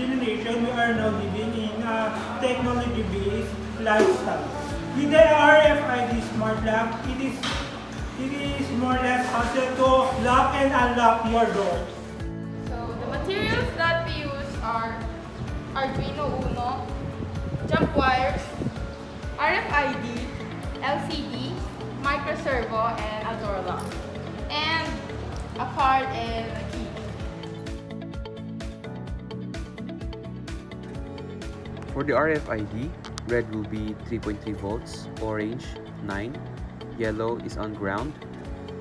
generation, we are now living in a technology-based lifestyle. With the RFID smart lock, it is more or less possible to lock and unlock your doors. So the materials that we use are Arduino Uno, jump wires, RFID, LCD, microservo, and a door lock, and a card and a key. For the RFID, red will be 3.3 volts, orange 9, yellow is on ground,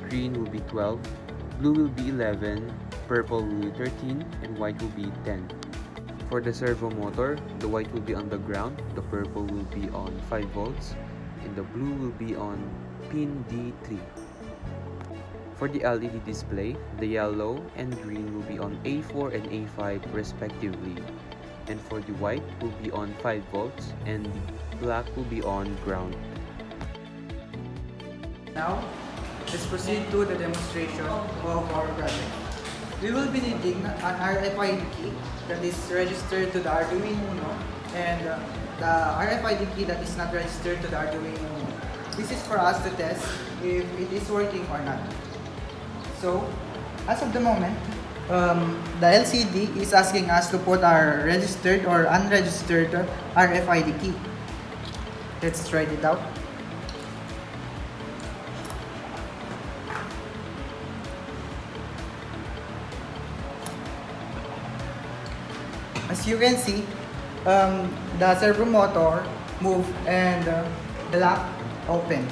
green will be 12, blue will be 11, purple will be 13, and white will be 10. For the servo motor, the white will be on the ground, the purple will be on 5 volts, and the blue will be on pin D3. For the LED display, the yellow and green will be on A4 and A5 respectively. And for the white will be on 5 volts and the black will be on ground. Now, let's proceed to the demonstration of our project. We will be needing an RFID key that is registered to the Arduino Uno and the RFID key that is not registered to the Arduino Uno. This is for us to test if it is working or not. So, as of the moment, the LCD is asking us to put our registered or unregistered RFID key. Let's try it out. As you can see, the servo motor moved and the lock opened.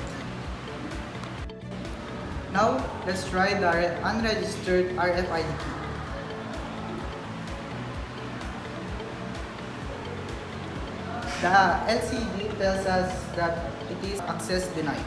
Now, let's try the unregistered RFID key. The LCD tells us that it is access denied.